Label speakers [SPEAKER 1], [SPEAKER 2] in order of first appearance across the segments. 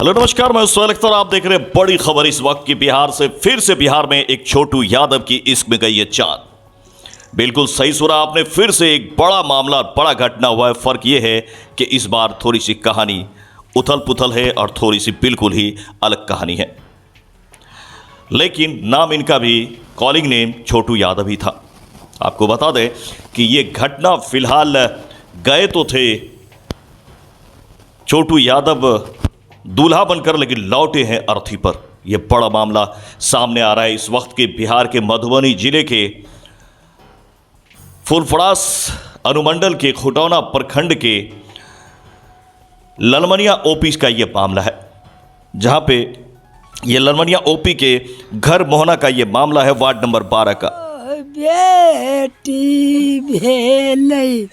[SPEAKER 1] Hello नमस्कार, मैं सोहेल अख्तर। आप देख रहे हैं बड़ी खबर इस वक्त की। बिहार से फिर से बिहार में एक छोटू यादव की इश्क में गई है जान। बिल्कुल सही सुना आपने, फिर से एक बड़ा मामला, बड़ा घटना हुआ है। फर्क यह है कि इस बार थोड़ी सी कहानी उथल पुथल है और थोड़ी सी बिल्कुल ही अलग कहानी है। लेकिन नाम इनका भी, कॉलिंग नेम छोटू यादव ही था। आपको बता दें कि ये घटना फिलहाल गए तो थे छोटू यादव दूल्हा बनकर, लेकिन लौटे हैं अर्थी पर। यह बड़ा मामला सामने आ रहा है इस वक्त के बिहार के मधुबनी जिले के फुलपड़ास अनुमंडल के खुटौना प्रखंड के ललमनिया ओपी का यह मामला है, जहां पे यह ललमनिया ओपी के घर मोहना का यह मामला है, वार्ड नंबर 12 का।
[SPEAKER 2] बेटी मिली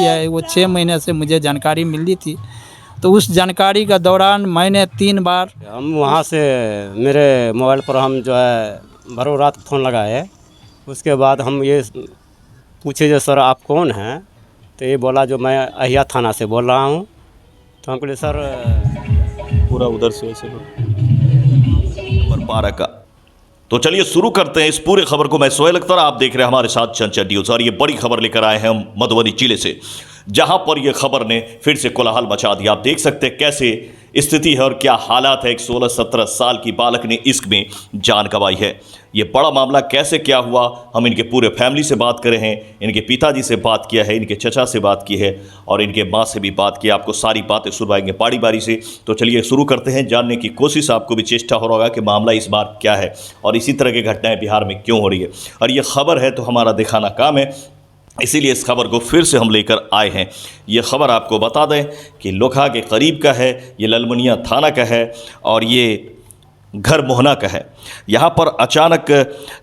[SPEAKER 2] है, वो 6 महीने से मुझे जानकारी मिली थी। तो उस जानकारी का दौरान मैंने 3 बार
[SPEAKER 3] हम वहाँ से मेरे मोबाइल पर हम जो है भरो रात फ़ोन लगाए। उसके बाद हम ये पूछे जो सर आप कौन हैं, तो ये बोला जो मैं अहिया थाना से बोल रहा हूँ। तो हम बोले सर
[SPEAKER 1] पूरा उधर से ऐसे नंबर 12 का। तो चलिए शुरू करते हैं इस पूरे खबर को। मैं सोहेल अख्तर, आप देख रहे हैं हमारे साथ चंचल न्यूज़। और ये बड़ी खबर लेकर आए हैं हम मधुबनी जिले से, जहां पर यह खबर ने फिर से कोलाहल मचा दिया। आप देख सकते हैं कैसे स्थिति है और क्या हालात है। एक 16-17 साल की बालक ने इश्क में जान गंवाई है। ये बड़ा मामला कैसे क्या हुआ, हम इनके पूरे फैमिली से बात करे हैं, इनके पिताजी से बात किया है, इनके चचा से बात की है और इनके माँ से भी बात की। आपको सारी बातें सुनवाएंगे बारी बारी से। तो चलिए शुरू करते हैं। जानने की कोशिश आपको भी चेष्टा हो रहा होगा कि मामला इस बार क्या है और इसी तरह की घटनाएं बिहार में क्यों हो रही है। और ये खबर है तो हमारा दिखाना काम है, इसीलिए इस खबर को फिर से हम लेकर आए हैं। ये खबर आपको बता दें कि लोखा के करीब का है, ये ललमनिया थाना का है और ये घर मोहना का है। यहाँ पर अचानक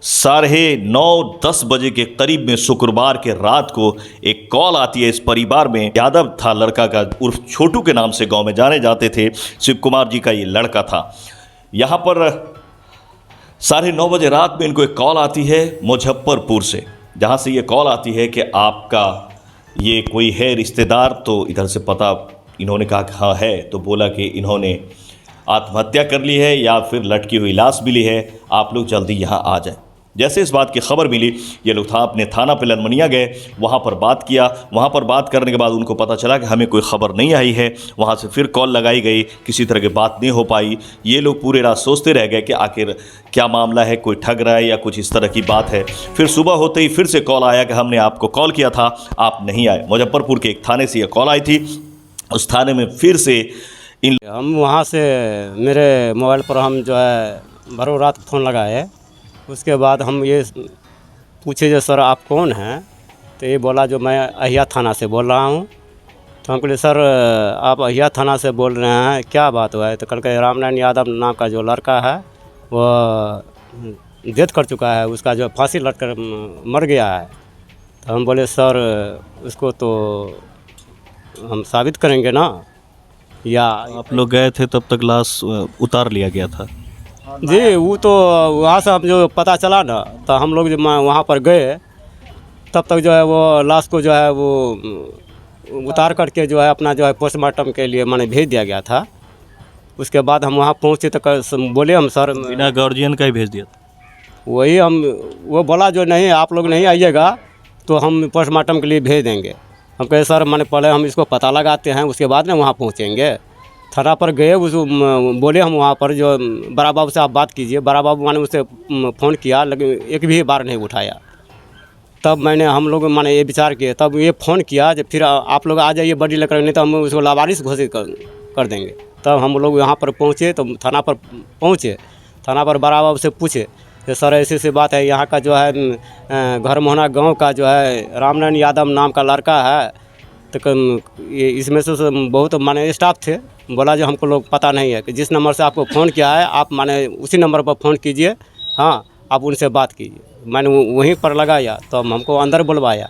[SPEAKER 1] 9:30-10 बजे के करीब में शुक्रवार के रात को एक कॉल आती है इस परिवार में। यादव था लड़का का, उर्फ छोटू के नाम से गांव में जाने जाते थे। शिव कुमार जी का ये लड़का था। यहाँ पर 9:30 बजे रात में इनको एक कॉल आती है मुजफ्फरपुर से, जहाँ से ये कॉल आती है कि आपका ये कोई है रिश्तेदार। तो इधर से पता इन्होंने कहा कि हाँ है। तो बोला कि इन्होंने आत्महत्या कर ली है या फिर लटकी हुई लाश मिली है, आप लोग जल्दी यहाँ आ जाएं। जैसे इस बात की खबर मिली, ये लोग अपने थाना पे ललमनिया गए, वहाँ पर बात किया। वहाँ पर बात करने के बाद उनको पता चला कि हमें कोई ख़बर नहीं आई है। वहाँ से फिर कॉल लगाई गई, किसी तरह की बात नहीं हो पाई। ये लोग पूरे रात सोचते रह गए कि आखिर क्या मामला है, कोई ठग रहा है या कुछ इस तरह की बात है। फिर सुबह होते ही फिर से कॉल आया कि हमने आपको कॉल किया था, आप नहीं आए। मुजफ्फरपुर के एक थाने से ये कॉल आई थी। उस थाने में फिर से
[SPEAKER 3] हम वहाँ से मेरे मोबाइल पर हम जो है भरो रात फ़ोन लगाए। उसके बाद हम ये पूछे जो सर आप कौन हैं, तो ये बोला जो मैं अहिया थाना से बोल रहा हूँ। तो हम बोले सर आप अहिया थाना से बोल रहे हैं, क्या बात हुआ है? तो कल के रामनारायण यादव नाम का जो लड़का है वो डेथ कर चुका है, उसका जो फांसी लटकर मर गया है। तो हम बोले सर उसको तो हम साबित करेंगे ना। या
[SPEAKER 4] आप लोग गए थे तब तक लाश उतार लिया गया था?
[SPEAKER 3] जी, वो तो वहाँ से हम जो पता चला ना, तो हम लोग जब वहाँ पर गए तब तक जो है वो लाश को जो है वो उतार करके जो है अपना जो है पोस्टमार्टम के लिए मैंने भेज दिया गया था। उसके बाद हम वहाँ पहुँचे तो बोले हम सर
[SPEAKER 4] बिना गार्जियन का ही भेज दिया था?
[SPEAKER 3] वही हम, वो बोला जो नहीं आप लोग नहीं आइएगा तो हम पोस्टमार्टम के लिए भेज देंगे। हम कहे सर मैंने पहले हम इसको पता लगाते हैं, उसके बाद ना वहाँ पहुँचेंगे। थाना पर गए, उस बोले हम वहाँ पर जो बड़ा बाबू से आप बात कीजिए। बड़ा बाबू मैंने उसे फ़ोन किया, लेकिन एक भी बार नहीं उठाया। तब मैंने हम लोग मैंने ये विचार किए, तब ये फ़ोन किया जब फिर आप लोग आ जाइए बॉडी लेकर, नहीं तो हम उसको लावारिस घोषित कर देंगे। तब हम लोग यहाँ पर पहुँचे, तो थाना पर पहुँचे। थाना पर बड़ा बाबू से पूछे कि सर ऐसी ऐसी बात है, यहाँ का जो है घर मोहना गाँव का जो है रामनारायण यादव नाम का लड़का है। तो ये इसमें से बहुत माने स्टाफ थे। बोला जो हमको लोग पता नहीं है कि जिस नंबर से आपको फ़ोन किया है आप माने उसी नंबर पर फ़ोन कीजिए, हाँ आप उनसे बात कीजिए। मैंने वहीं पर लगाया तो हमको अंदर बुलवाया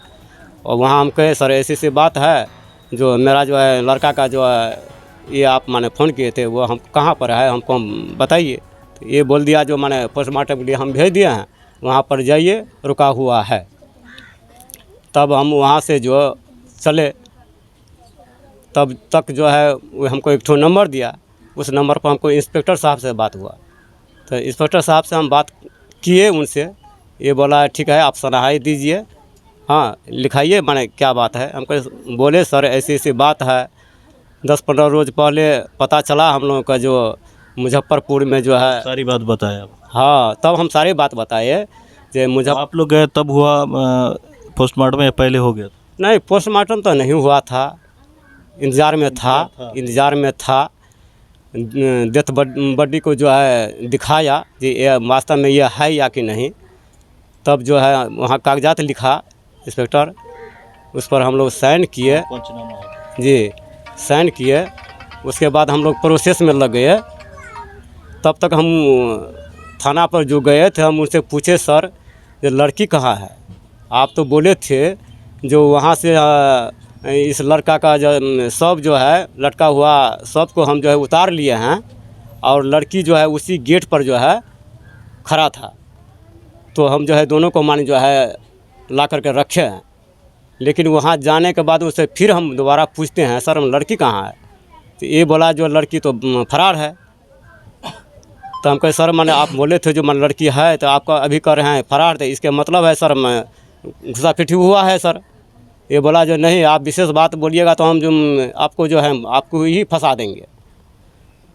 [SPEAKER 3] और वहाँ हम कहे सर ऐसी सी बात है, जो मेरा जो है लड़का का जो है ये आप माने फ़ोन किए थे वो हम कहाँ पर है हमको बताइए। तो ये बोल दिया जो माने पोस्टमार्टम के लिए हम भेज दिए हैं, वहाँ पर जाइए रुका हुआ है। तब हम वहाँ से जो चले तब तक जो है वो हमको एक ठो नंबर दिया, उस नंबर पर हमको इंस्पेक्टर साहब से बात हुआ। तो इंस्पेक्टर साहब से हम बात किए उनसे, ये बोला ठीक है आप सराहत दीजिए, हाँ लिखाइए माने क्या बात है। हमको बोले सर ऐसी ऐसी बात है, 10-15 रोज़ पहले पता चला हम लोगों का जो मुजफ्फरपुर में जो है।
[SPEAKER 4] सारी बात बताया आप।
[SPEAKER 3] हाँ तब हम सारी बात बताए जो मुजफ्फर।
[SPEAKER 4] आप लोग गए तब हुआ पोस्टमार्टम या पहले हो गया?
[SPEAKER 3] नहीं पोस्टमार्टम तो नहीं हुआ था, इंतज़ार में था। डेथ बॉडी को जो है दिखाया कि ये वास्तव में ये है या कि नहीं। तब जो है वहाँ कागजात लिखा इंस्पेक्टर, उस पर हम लोग साइन किए जी, साइन किए। उसके बाद हम लोग प्रोसेस में लग गए। तब तक हम थाना पर जो गए थे, हम उनसे पूछे सर ये लड़की कहाँ है? आप तो बोले थे जो वहाँ से इस लड़का का जो शव जो है लटका हुआ शव को हम जो है उतार लिए हैं और लड़की जो है उसी गेट पर जो है खड़ा था। तो हम जो है दोनों को मान जो है ला करके रखे हैं। लेकिन वहाँ जाने के बाद उससे फिर हम दोबारा पूछते हैं सर हम लड़की कहाँ है? तो ये बोला जो लड़की तो फरार है। तो हम कहे सर मैंने आप बोले थे जो मन लड़की है तो आपका अभी कर रहे हैं फरार थे, इसके मतलब है सर मैं घुसा पिटी हुआ है सर। ये बोला जो नहीं आप विशेष बात बोलिएगा तो हम जो आपको जो है आपको ही फंसा देंगे।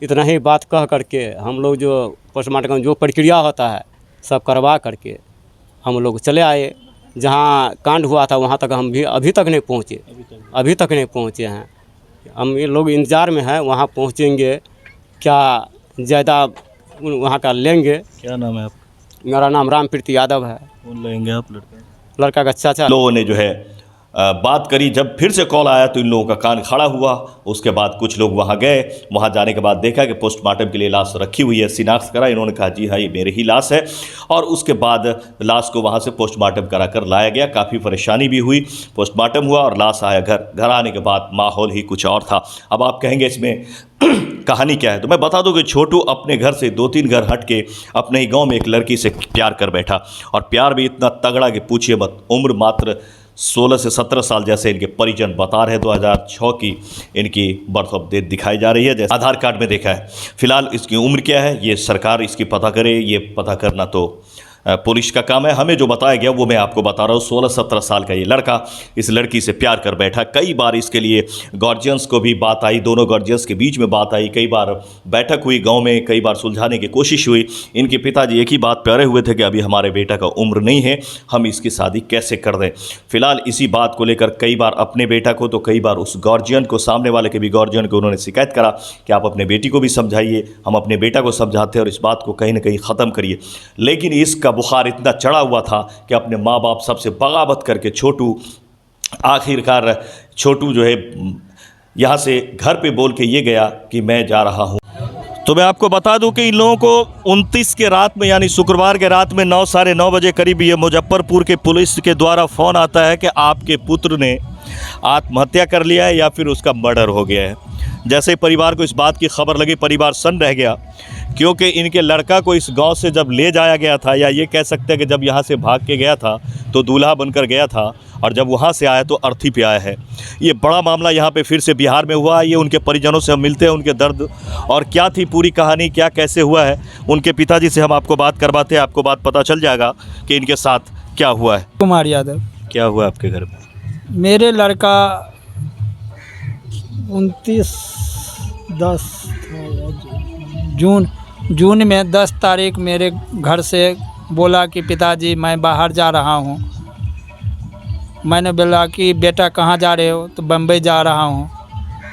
[SPEAKER 3] इतना ही बात कह करके हम लोग जो पोस्टमार्टम जो प्रक्रिया होता है सब करवा करके हम लोग चले आए। जहाँ कांड हुआ था वहाँ तक हम भी अभी तक नहीं पहुँचे हैं। हम ये लोग इंतज़ार में हैं, वहाँ पहुँचेंगे क्या ज़्यादा वहाँ का लेंगे।
[SPEAKER 4] क्या नाम है आपका?
[SPEAKER 3] मेरा नाम रामप्रीत यादव है।
[SPEAKER 4] कौन लेंगे आप? लड़का
[SPEAKER 3] का चाचा।
[SPEAKER 1] लोगों ने जो है बात करी। जब फिर से कॉल आया तो इन लोगों का कान खड़ा हुआ। उसके बाद कुछ लोग वहाँ गए, वहाँ जाने के बाद देखा कि पोस्टमार्टम के लिए लाश रखी हुई है। शिनाख्त करा, इन्होंने कहा जी हाँ ये मेरी ही लाश है। और उसके बाद लाश को वहाँ से पोस्टमार्टम करा कर लाया गया। काफ़ी परेशानी भी हुई। पोस्टमार्टम हुआ और लाश आया घर आने के बाद माहौल ही कुछ और था। अब आप कहेंगे इसमें कहानी क्या है, तो मैं बता दूं कि छोटू अपने घर से 2-3 घर हट के अपने ही गांव में एक लड़की से प्यार कर बैठा। और प्यार भी इतना तगड़ा कि पूछिए मत। उम्र मात्र 16 से 17 साल जैसे इनके परिजन बता रहे। 2006 की इनकी बर्थ ऑफ डेथ दिखाई जा रही है, जैसे आधार कार्ड में देखा है। फिलहाल इसकी उम्र क्या है ये सरकार इसकी पता करे। ये पता करना तो पुलिस का काम है। हमें जो बताया गया वो मैं आपको बता रहा हूँ। 16-17 साल का ये लड़का इस लड़की से प्यार कर बैठा। कई बार इसके लिए गार्जियंस को भी बात आई, दोनों गार्जियंस के बीच में बात आई। कई बार बैठक हुई गांव में, कई बार सुलझाने की कोशिश हुई। इनके पिताजी एक ही बात पे अड़े हुए थे कि अभी हमारे बेटा का उम्र नहीं है, हम इसकी शादी कैसे कर दें। फिलहाल इसी बात को लेकर कई बार अपने बेटा को तो कई बार उस गार्जियन को, सामने वाले के भी गार्जियन को उन्होंने शिकायत करा कि आप अपने बेटी को भी समझाइए, हम अपने बेटा को समझाते हैं और इस बात को कहीं ना कहीं ख़त्म करिए। लेकिन इसका बुखार इतना चढ़ा हुआ था कि अपने माँ बाप सबसे बगावत करके आखिरकार छोटू जो है यहाँ से घर पे बोल के ये गया कि मैं जा रहा हूँ। तो मैं आपको बता दूं कि इन लोगों को 29 के रात में यानी शुक्रवार के रात में 9 साढ़े 9 बजे करीब ये मुजफ्फरपुर के पुलिस के द्वारा फ़ोन आता है कि आपके पुत्र ने आत्महत्या कर लिया है या फिर उसका मर्डर हो गया है। जैसे ही परिवार को इस बात की खबर लगी, परिवार सन्न रह गया, क्योंकि इनके लड़का को इस गांव से जब ले जाया गया था, या ये कह सकते हैं कि जब यहाँ से भाग के गया था तो दूल्हा बनकर गया था, और जब वहाँ से आया तो अर्थी पे आया है। ये बड़ा मामला यहाँ पे फिर से बिहार में हुआ। ये उनके परिजनों से हम मिलते हैं, उनके दर्द और क्या थी पूरी कहानी, क्या कैसे हुआ है, उनके पिताजी से हम आपको बात करवाते हैं। आपको बात पता चल जाएगा कि इनके साथ क्या हुआ है।
[SPEAKER 2] कुमार यादव।
[SPEAKER 4] क्या हुआ आपके घर में?
[SPEAKER 2] मेरे लड़का 29/10 जून में 10 तारीख मेरे घर से बोला कि पिताजी मैं बाहर जा रहा हूँ। मैंने बोला कि बेटा कहाँ जा रहे हो? तो बम्बई जा रहा हूँ।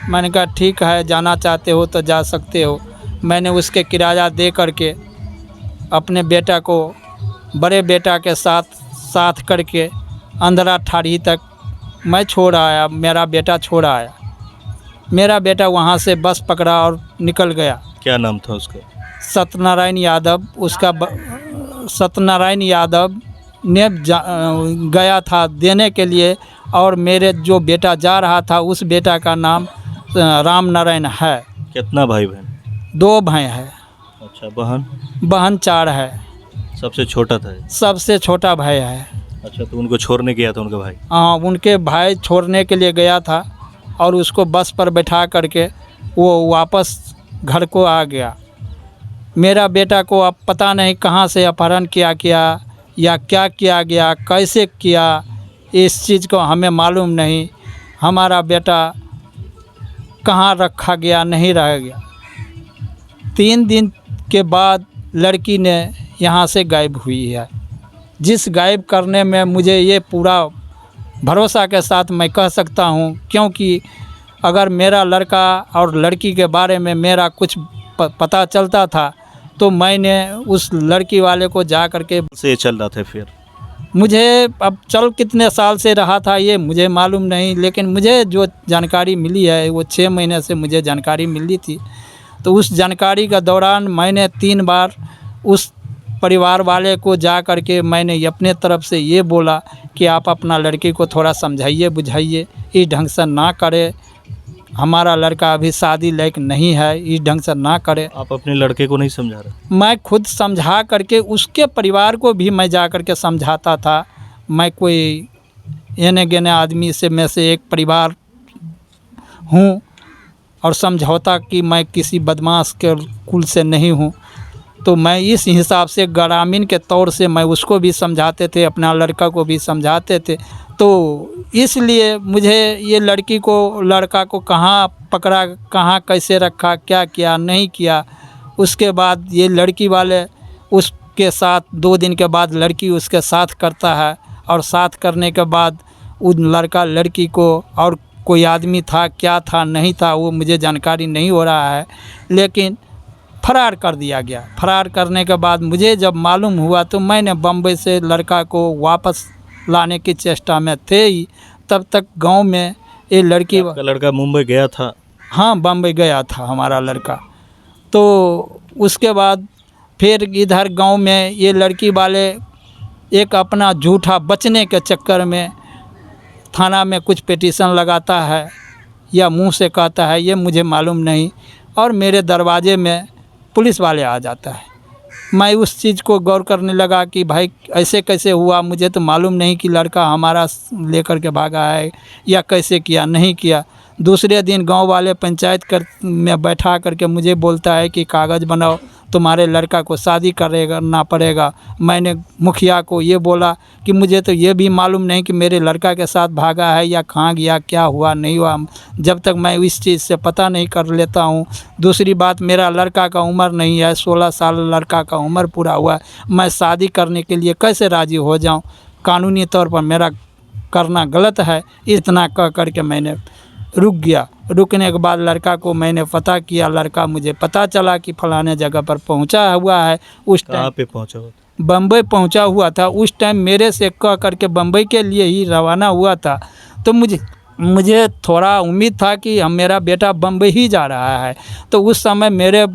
[SPEAKER 2] मैंने कहा ठीक है, जाना चाहते हो तो जा सकते हो। मैंने उसके किराया दे करके अपने बेटा को बड़े बेटा के साथ करके अंधरा ठाड़ी तक मैं छोड़ आया, मेरा बेटा छोड़ आया। मेरा बेटा वहाँ से बस पकड़ा और निकल गया।
[SPEAKER 4] क्या नाम था उसका?
[SPEAKER 2] सत्यनारायण यादव। उसका सत्यनारायण यादव ने गया था देने के लिए, और मेरे जो बेटा जा रहा था उस बेटा का नाम राम नारायण है।
[SPEAKER 4] कितना भाई बहन?
[SPEAKER 2] 2 भाई है।
[SPEAKER 4] अच्छा, बहन?
[SPEAKER 2] बहन 4 है।
[SPEAKER 4] सबसे छोटा था?
[SPEAKER 2] सबसे छोटा भाई है।
[SPEAKER 4] अच्छा, तो उनको छोड़ने गया था उनका भाई?
[SPEAKER 2] हाँ, उनके भाई छोड़ने के लिए गया था और उसको बस पर बैठा करके वो वापस घर को आ गया। मेरा बेटा को अब पता नहीं कहाँ से अपहरण किया गया या क्या किया गया, कैसे किया, इस चीज़ को हमें मालूम नहीं। हमारा बेटा कहाँ रखा गया, नहीं रह गया। 3 दिन के बाद लड़की ने यहाँ से गायब हुई है। जिस गायब करने में मुझे ये पूरा भरोसा के साथ मैं कह सकता हूँ, क्योंकि अगर मेरा लड़का और लड़की के बारे में मेरा कुछ पता चलता था तो मैंने उस लड़की वाले को जा कर के
[SPEAKER 4] से चल रहा था फिर?
[SPEAKER 2] मुझे अब चल कितने साल से रहा था ये मुझे मालूम नहीं, लेकिन मुझे जो जानकारी मिली है वो 6 महीने से मुझे जानकारी मिली थी। तो उस जानकारी का दौरान मैंने 3 बार उस परिवार वाले को जा कर के मैंने अपने तरफ से ये बोला कि आप अपना लड़की को थोड़ा समझाइए बुझाइए, इस ढंग से ना करे, हमारा लड़का अभी शादी लायक नहीं है, इस ढंग से ना करे।
[SPEAKER 4] आप अपने लड़के को नहीं समझा रहे?
[SPEAKER 2] मैं खुद समझा करके उसके परिवार को भी मैं जा कर के समझाता था। मैं कोई एने गेने आदमी से में से एक परिवार हूँ और समझौता कि मैं किसी बदमाश के कुल से नहीं हूँ। तो मैं इस हिसाब से ग्रामीण के तौर से मैं उसको भी समझाते थे, अपना लड़का को भी समझाते थे। तो इसलिए मुझे ये लड़का को कहाँ पकड़ा, कहाँ कैसे रखा, क्या किया नहीं किया। उसके बाद ये लड़की वाले उसके साथ 2 दिन के बाद लड़की उसके साथ करता है, और साथ करने के बाद उन लड़का लड़की को और कोई आदमी था क्या था नहीं था वो मुझे जानकारी नहीं हो रहा है, लेकिन फरार कर दिया गया। फरार करने के बाद मुझे जब मालूम हुआ तो मैंने बम्बई से लड़का को वापस लाने की चेष्टा में थे ही। तब तक गांव में ये लड़की
[SPEAKER 4] आपका लड़का मुंबई गया था?
[SPEAKER 2] हाँ, बम्बई गया था हमारा लड़का। तो उसके बाद फिर इधर गांव में ये लड़की वाले एक अपना झूठा बचने के चक्कर में थाना में कुछ पिटीशन लगाता है या मुंह से कहता है ये मुझे मालूम नहीं, और मेरे दरवाजे में पुलिस वाले आ जाता है। मैं उस चीज़ को गौर करने लगा कि भाई ऐसे कैसे हुआ, मुझे तो मालूम नहीं कि लड़का हमारा लेकर के भागा है या कैसे किया नहीं किया। दूसरे दिन गांव वाले पंचायत में बैठा करके मुझे बोलता है कि कागज़ बनाओ, तुम्हारे लड़का को शादी करना पड़ेगा। मैंने मुखिया को ये बोला कि मुझे तो ये भी मालूम नहीं कि मेरे लड़का के साथ भागा है या कहाँ गया, क्या हुआ नहीं हुआ, जब तक मैं इस चीज़ से पता नहीं कर लेता हूँ। दूसरी बात, मेरा लड़का का उम्र नहीं है, 16 साल लड़का का उम्र पूरा हुआ है। मैं शादी करने के लिए कैसे राज़ी हो जाऊँ, कानूनी तौर पर मेरा करना गलत है। इतना कह करके मैंने रुक गया। रुकने के बाद लड़का को मैंने पता किया, लड़का मुझे पता चला कि फलाने जगह पर पहुंचा हुआ है। उस
[SPEAKER 4] कहाँ
[SPEAKER 2] टाइम
[SPEAKER 4] पे पहुंचा हुआ?
[SPEAKER 2] बम्बई पहुंचा हुआ था। उस टाइम मेरे से कह करके बम्बई के लिए ही रवाना हुआ था। तो मुझे थोड़ा उम्मीद था कि मेरा बेटा बम्बई ही जा रहा है। तो उस समय मेरे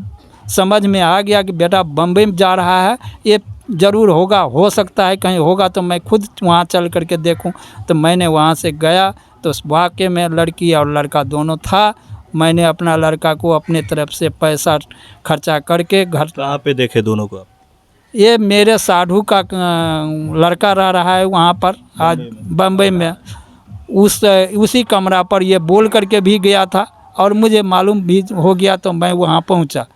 [SPEAKER 2] समझ में आ गया कि बेटा बम्बई जा रहा है, ये ज़रूर होगा, हो सकता है कहीं होगा तो मैं खुद वहाँ चल करके देखूँ। तो मैंने वहाँ से गया तो उस वाक़े में लड़की और लड़का दोनों था। मैंने अपना लड़का को अपने तरफ से पैसा खर्चा करके घर।
[SPEAKER 4] कहाँ पे देखे दोनों को आप?
[SPEAKER 2] ये मेरे साधु का लड़का रह रहा है वहाँ पर आज बम्बई में। उसी कमरा पर ये बोल करके भी गया था और मुझे मालूम भी हो गया, तो मैं वहाँ पहुँचा।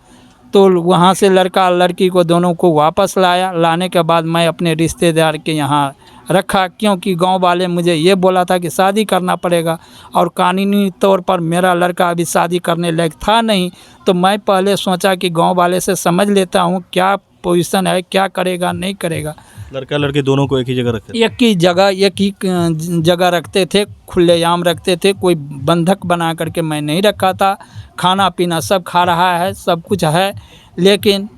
[SPEAKER 2] तो वहाँ से लड़का लड़की को दोनों को वापस लाया। लाने के बाद मैं अपने रिश्तेदार के यहाँ रखा, क्योंकि गांव वाले मुझे ये बोला था कि शादी करना पड़ेगा, और कानूनी तौर पर मेरा लड़का अभी शादी करने लायक था नहीं। तो मैं पहले सोचा कि गांव वाले से समझ लेता हूँ क्या पोजीशन है, क्या करेगा नहीं करेगा।
[SPEAKER 4] लड़का लड़की दोनों को एक ही जगह रखते?
[SPEAKER 2] एक ही जगह रखते थे, खुलेआम रखते थे, कोई बंधक बना करके मैं नहीं रखा था। खाना पीना सब खा रहा है, सब कुछ है। लेकिन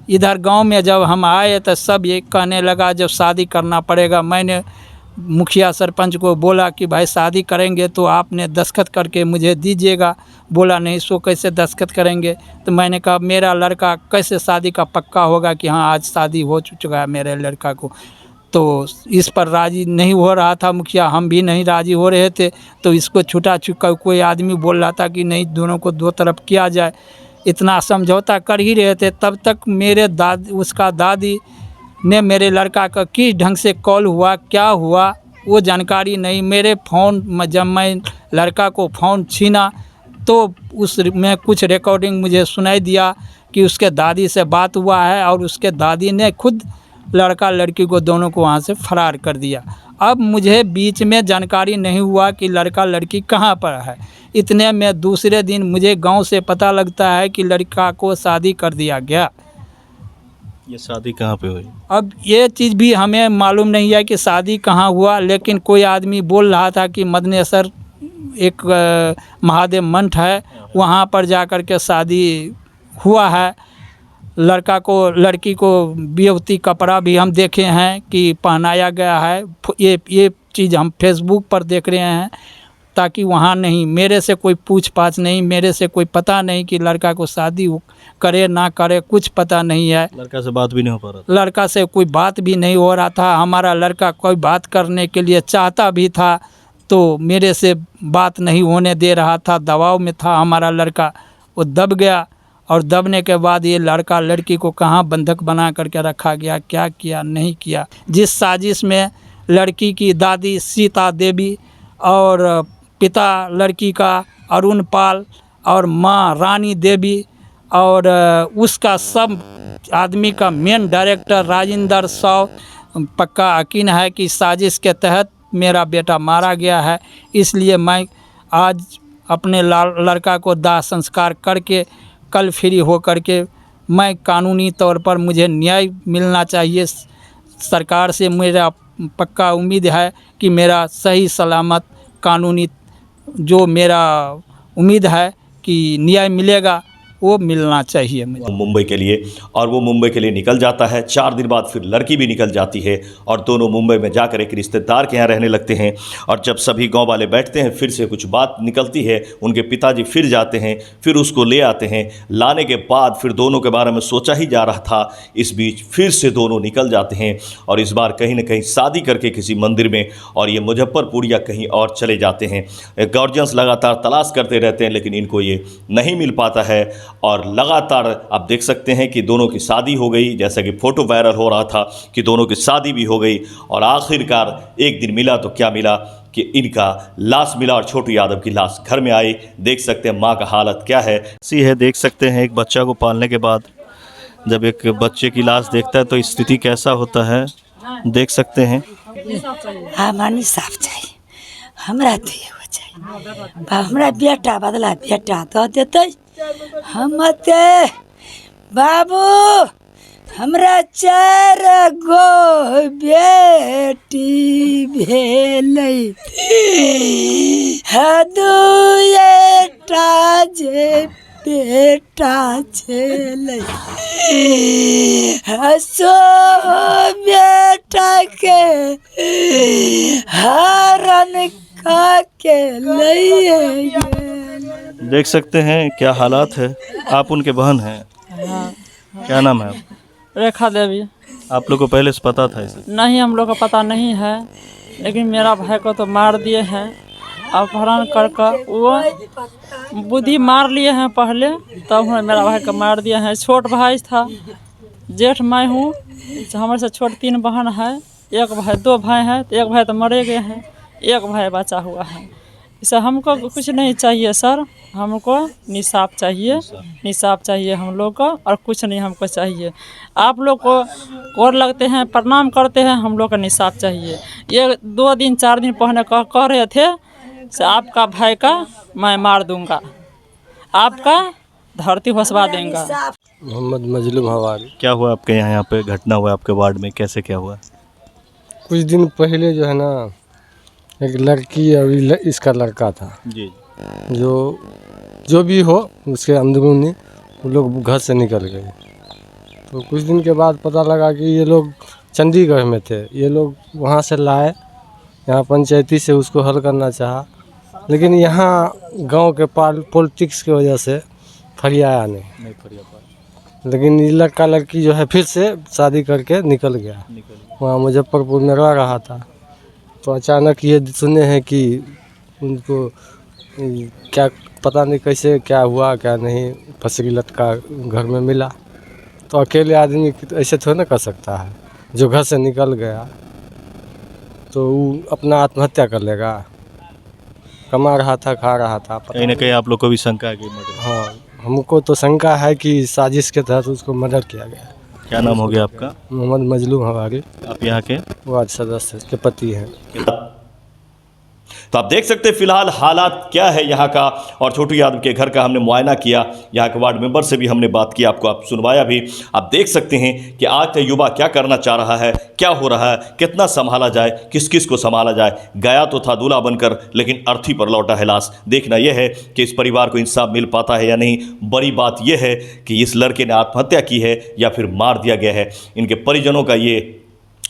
[SPEAKER 2] इधर गांव में जब हम आए तो सब ये कहने लगा जब शादी करना पड़ेगा। मैंने मुखिया सरपंच को बोला कि भाई शादी करेंगे तो आपने दस्तखत करके मुझे दीजिएगा। बोला नहीं, सो कैसे दस्तखत करेंगे। तो मैंने कहा मेरा लड़का कैसे शादी का पक्का होगा कि हाँ आज शादी हो चुका है मेरे लड़का को। तो इस पर राज़ी नहीं हो रहा था मुखिया, हम भी नहीं राज़ी हो रहे थे। तो इसको छुटा छुपा कोई आदमी बोल रहा था कि नहीं, दोनों को 2 तरफ किया जाए। इतना समझौता कर ही रहे थे। तब तक मेरे उसका दादी ने मेरे लड़का का किस ढंग से कॉल हुआ, क्या हुआ, वो जानकारी नहीं। मेरे फ़ोन में जब मैं लड़का को फ़ोन छीना, तो उसमें कुछ रिकॉर्डिंग मुझे सुनाई दिया कि उसके दादी से बात हुआ है और उसके दादी ने खुद लड़का लड़की को दोनों को वहाँ से फरार कर दिया। अब मुझे बीच में जानकारी नहीं हुआ कि लड़का लड़की कहाँ पर है। इतने में दूसरे दिन मुझे गांव से पता लगता है कि लड़का को शादी कर दिया गया।
[SPEAKER 4] ये शादी कहाँ पे हुई?
[SPEAKER 2] अब ये चीज़ भी हमें मालूम नहीं है कि शादी कहाँ हुआ, लेकिन कोई आदमी बोल रहा था कि मदनेसर एक महादेव मंठ है, वहाँ पर जा कर के शादी हुआ है। लड़का को लड़की को बियौती कपड़ा भी हम देखे हैं कि पहनाया गया है। ये चीज़ हम फेसबुक पर देख रहे हैं, ताकि वहाँ नहीं, मेरे से कोई पूछ पाछ नहीं, मेरे से कोई पता नहीं कि लड़का को शादी करे ना करे, कुछ पता नहीं है।
[SPEAKER 4] लड़का से बात भी नहीं हो पा रहा था?
[SPEAKER 2] लड़का से कोई बात भी नहीं हो रहा था। हमारा लड़का कोई बात करने के लिए चाहता भी था तो मेरे से बात नहीं होने दे रहा था, दबाव में था हमारा लड़का। वो दब गया और दबने के बाद ये लड़का लड़की को कहाँ बंधक बना करके रखा गया, क्या किया नहीं किया। जिस साजिश में लड़की की दादी सीता देवी और पिता लड़की का अरुण पाल और माँ रानी देवी और उसका सब आदमी का मेन डायरेक्टर राजेंद्र साव पक्का यकीन है कि साजिश के तहत मेरा बेटा मारा गया है। इसलिए मैं आज अपने लड़का को दाह संस्कार करके कल फ्री हो करके मैं कानूनी तौर पर मुझे न्याय मिलना चाहिए। सरकार से मेरा पक्का उम्मीद है कि मेरा सही सलामत कानूनी जो मेरा उम्मीद है कि न्याय मिलेगा, वो मिलना चाहिए मुझे।
[SPEAKER 1] मुंबई के लिए, और वो मुंबई के लिए निकल जाता है। 4 दिन बाद फिर लड़की भी निकल जाती है और दोनों मुंबई में जाकर एक रिश्तेदार के यहाँ रहने लगते हैं। और जब सभी गांव वाले बैठते हैं, फिर से कुछ बात निकलती है। उनके पिताजी फिर जाते हैं, फिर उसको ले आते हैं। लाने के बाद फिर दोनों के बारे में सोचा ही जा रहा था। इस बीच फिर से दोनों निकल जाते हैं और इस बार कहीं ना कहीं शादी करके किसी मंदिर में, और ये मुजफ्फरपुर या कहीं और चले जाते हैं। गार्जियंस लगातार तलाश करते रहते हैं, लेकिन इनको ये नहीं मिल पाता है। और लगातार आप देख सकते हैं कि दोनों की शादी हो गई, जैसा कि फ़ोटो वायरल हो रहा था कि दोनों की शादी भी हो गई। और आखिरकार एक दिन मिला तो क्या मिला कि इनका लाश मिला और छोटू यादव की लाश घर में आई। देख सकते हैं माँ का हालत क्या है।
[SPEAKER 4] सी है, देख सकते हैं एक बच्चा को पालने के बाद जब एक बच्चे की लाश देखता है तो स्थिति कैसा होता है, देख सकते हैं।
[SPEAKER 5] हमारा साफ चाहिए, हमरा तो एगो चाहिए। हमरा बेटा बदला बेटा दऽ देतै हम ते बाबू। हमरा 4 गो बेटी भेलै, दुएटा जे बेटा छलै, सो बेटा के हरण के लिए।
[SPEAKER 4] देख सकते हैं क्या हालात है। आप उनके बहन हैं?
[SPEAKER 6] हाँ।
[SPEAKER 4] क्या नाम है आप?
[SPEAKER 6] रेखा देवी।
[SPEAKER 4] आप लोग को पहले से पता था इसे?
[SPEAKER 6] नहीं, हम लोग को पता नहीं है, लेकिन मेरा भाई को तो मार दिए हैं, अपहरण कर कर वो बुद्धि मार लिए हैं पहले, तब मेरा भाई को मार दिए हैं। छोट भाई था, जेठ मैं हूँ, हमारे से छोट 3 बहन है, एक भाई 2 भाई हैं, तो एक भाई तो मरे गए हैं, एक भाई बचा हुआ है। इससे हमको कुछ नहीं चाहिए सर, हमको निसाफ चाहिए, निसाफ चाहिए हम लोग को, और कुछ नहीं हमको चाहिए। आप लोग को और लगते हैं, प्रणाम करते हैं, हम लोग का निसाफ चाहिए। ये 2 दिन 4 दिन पहले कह रहे थे से आपका भाई का मैं मार दूंगा, आपका धरती फंसवा देंगे।
[SPEAKER 3] मोहम्मद मजलूम हवारी।
[SPEAKER 4] क्या हुआ आपके यहाँ पे घटना हुआ आपके वार्ड में, कैसे क्या हुआ?
[SPEAKER 3] कुछ दिन पहले जो है ना, एक लड़की और इसका लड़का था
[SPEAKER 4] जी,
[SPEAKER 3] जो भी हो उसके अंदरूनी वो लोग घर से निकल गए। तो कुछ दिन के बाद पता लगा कि ये लोग चंडीगढ़ में थे। ये लोग वहाँ से लाए, यहाँ पंचायती से उसको हल करना चाहा, लेकिन यहाँ गांव के पॉलिटिक्स की वजह से फरियाया नहीं फरिया पाया। लेकिन ये लड़का लड़की जो है फिर से शादी करके निकल गया। वहाँ मुजफ्फरपुर में रह रहा था, तो अचानक ये सुने हैं कि उनको क्या पता नहीं कैसे क्या हुआ क्या नहीं, फंसरी लटका घर में मिला। तो अकेले आदमी ऐसे थोड़ा ना कर सकता है, जो घर से निकल गया तो वो अपना आत्महत्या कर लेगा।
[SPEAKER 7] कमा रहा था, खा रहा था। पता
[SPEAKER 4] कहीं ना कहीं आप लोग को भी शंका है कि मर्डर।
[SPEAKER 7] हाँ, हमको तो शंका है कि साजिश के तहत उसको मर्डर किया गया।
[SPEAKER 4] क्या नाम हो गया आपका?
[SPEAKER 7] मोहम्मद मजलूम हवारी,
[SPEAKER 4] आप यहाँ के?
[SPEAKER 7] वार्ड सदस्य के पति हैं।
[SPEAKER 1] तो आप देख सकते हैं फिलहाल हालात क्या है यहाँ का। और छोटू यादव के घर का हमने मुआयना किया, यहाँ के वार्ड मेंबर से भी हमने बात की, आपको आप सुनवाया भी। आप देख सकते हैं कि आज का युवा क्या करना चाह रहा है, क्या हो रहा है, कितना संभाला जाए, किस किस को संभाला जाए। गया तो था दूल्हा बनकर, लेकिन अर्थी पर लौटा है लाश। देखना यह है कि इस परिवार को इंसाफ मिल पाता है या नहीं। बड़ी बात यह है कि इस लड़के ने आत्महत्या की है या फिर मार दिया गया है। इनके परिजनों का ये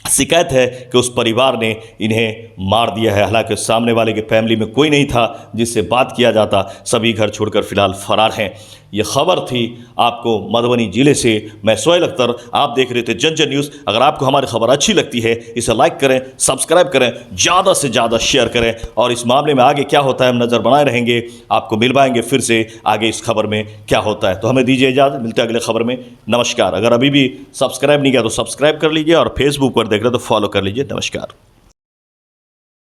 [SPEAKER 1] शिकायत है कि उस परिवार ने इन्हें मार दिया है। हालांकि सामने वाले के फैमिली में कोई नहीं था जिससे बात किया जाता, सभी घर छोड़कर फिलहाल फरार हैं। ये खबर थी आपको मधुबनी जिले से। मैं सोहेल अख्तर, आप देख रहे थे जन जन न्यूज़। अगर आपको हमारी खबर अच्छी लगती है इसे लाइक करें, सब्सक्राइब करें, ज़्यादा से ज़्यादा शेयर करें। और इस मामले में आगे क्या होता है हम नज़र बनाए रहेंगे, आपको मिलवाएंगे फिर से आगे इस खबर में क्या होता है। तो हमें दीजिए इजाज़त, मिलते हैं अगले खबर में। नमस्कार। अगर अभी भी सब्सक्राइब नहीं किया तो सब्सक्राइब कर लीजिए और फेसबुक पर देख रहे तो फॉलो कर लीजिए। नमस्कार।